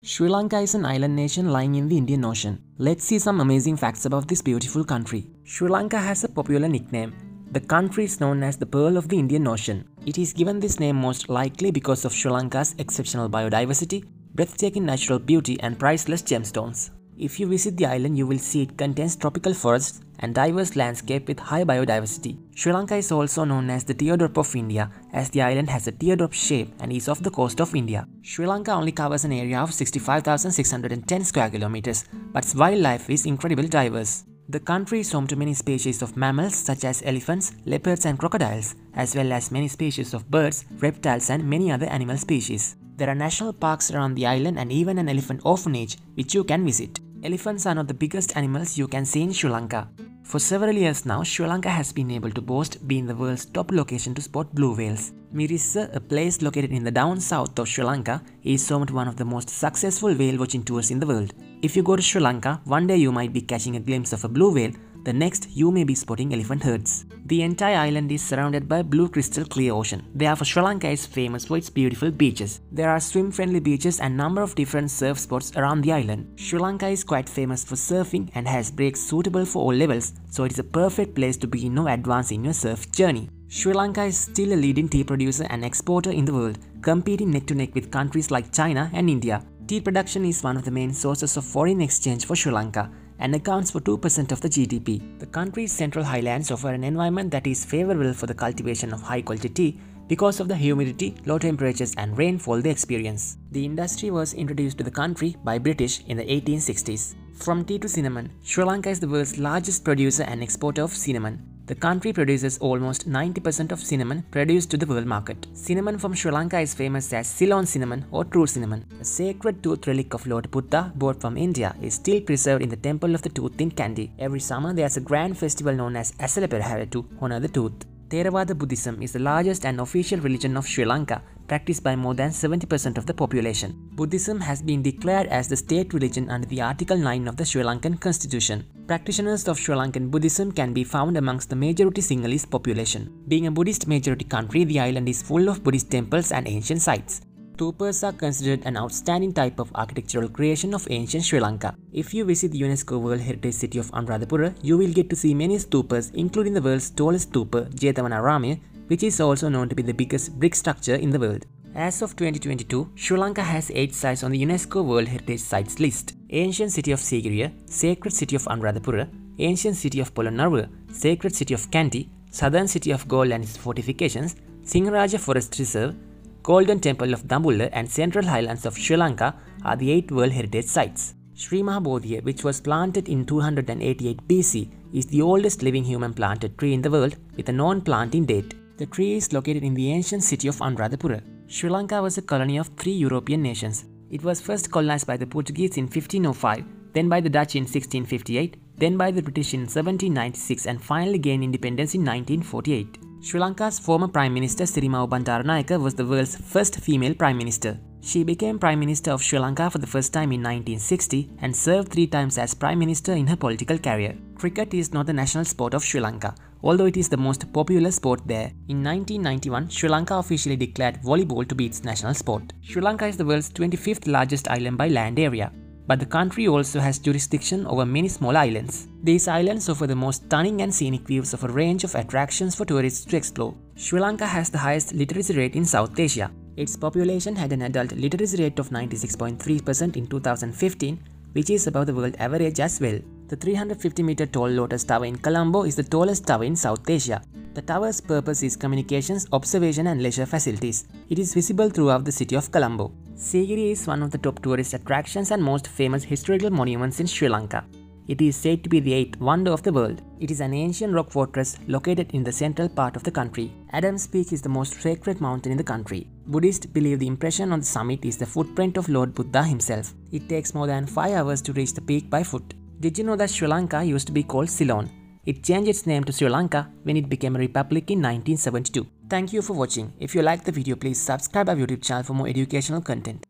Sri Lanka is an island nation lying in the Indian Ocean. Let's see some amazing facts about this beautiful country. Sri Lanka has a popular nickname. The country is known as the Pearl of the Indian Ocean. It is given this name most likely because of Sri Lanka's exceptional biodiversity, breathtaking natural beauty and priceless gemstones. If you visit the island, you will see it contains tropical forests and diverse landscape with high biodiversity. Sri Lanka is also known as the teardrop of India, as the island has a teardrop shape and is off the coast of India. Sri Lanka only covers an area of 65,610 square kilometers, but its wildlife is incredibly diverse. The country is home to many species of mammals such as elephants, leopards and crocodiles, as well as many species of birds, reptiles and many other animal species. There are national parks around the island and even an elephant orphanage which you can visit. Elephants are not the biggest animals you can see in Sri Lanka. For several years now, Sri Lanka has been able to boast being the world's top location to spot blue whales. Mirissa, a place located in the down south of Sri Lanka, is home to one of the most successful whale watching tours in the world. If you go to Sri Lanka, one day you might be catching a glimpse of a blue whale, the next you may be spotting elephant herds. The entire island is surrounded by blue crystal clear ocean. Therefore, Sri Lanka is famous for its beautiful beaches. There are swim-friendly beaches and number of different surf spots around the island. Sri Lanka is quite famous for surfing and has breaks suitable for all levels, so it is a perfect place to begin or advance in your surf journey. Sri Lanka is still a leading tea producer and exporter in the world, competing neck to neck with countries like China and India. Tea production is one of the main sources of foreign exchange for Sri Lanka and accounts for 2% of the GDP. The country's central highlands offer an environment that is favorable for the cultivation of high-quality tea because of the humidity, low temperatures and rainfall they experience. The industry was introduced to the country by British in the 1860s. From tea to cinnamon, Sri Lanka is the world's largest producer and exporter of cinnamon. The country produces almost 90% of cinnamon produced to the world market. Cinnamon from Sri Lanka is famous as Ceylon cinnamon or true cinnamon. A sacred tooth relic of Lord Buddha brought from India is still preserved in the Temple of the Tooth in Kandy. Every summer there is a grand festival known as Asalaperahara to honor the tooth. Theravada Buddhism is the largest and official religion of Sri Lanka, practiced by more than 70% of the population. Buddhism has been declared as the state religion under the Article 9 of the Sri Lankan Constitution. Practitioners of Sri Lankan Buddhism can be found amongst the majority Sinhalese population. Being a Buddhist majority country, the island is full of Buddhist temples and ancient sites. Stupas are considered an outstanding type of architectural creation of ancient Sri Lanka. If you visit the UNESCO World Heritage City of Anuradhapura, you will get to see many stupas, including the world's tallest stupa, Jethavanarama, which is also known to be the biggest brick structure in the world. As of 2022, Sri Lanka has 8 sites on the UNESCO World Heritage Sites list: Ancient City of Sigiriya, Sacred City of Anuradhapura, Ancient City of Polonnaruwa, Sacred City of Kandy, Southern City of Gold and its fortifications, Singharaja Forest Reserve, Golden Temple of Dambulla and Central Highlands of Sri Lanka are the 8 World Heritage Sites. Sri Mahabodhiya, which was planted in 288 BC, is the oldest living human planted tree in the world with a non-planting date. The tree is located in the ancient city of Anuradhapura. Sri Lanka was a colony of 3 European nations. It was first colonized by the Portuguese in 1505, then by the Dutch in 1658, then by the British in 1796 and finally gained independence in 1948. Sri Lanka's former Prime Minister Sirimao Bandaranaike was the world's first female Prime Minister. She became Prime Minister of Sri Lanka for the first time in 1960 and served 3 times as Prime Minister in her political career. Cricket is not the national sport of Sri Lanka, although it is the most popular sport there. In 1991, Sri Lanka officially declared volleyball to be its national sport. Sri Lanka is the world's 25th largest island by land area, but the country also has jurisdiction over many small islands. These islands offer the most stunning and scenic views of a range of attractions for tourists to explore. Sri Lanka has the highest literacy rate in South Asia. Its population had an adult literacy rate of 96.3% in 2015, which is above the world average as well. The 350-meter tall Lotus Tower in Colombo is the tallest tower in South Asia. The tower's purpose is communications, observation and leisure facilities. It is visible throughout the city of Colombo. Sigiriya is one of the top tourist attractions and most famous historical monuments in Sri Lanka. It is said to be the 8th wonder of the world. It is an ancient rock fortress located in the central part of the country. Adams Peak is the most sacred mountain in the country. Buddhists believe the impression on the summit is the footprint of Lord Buddha himself. It takes more than 5 hours to reach the peak by foot. Did you know that Sri Lanka used to be called Ceylon? It changed its name to Sri Lanka when it became a republic in 1972. Thank you for watching. If you liked the video, please subscribe our YouTube channel for more educational content.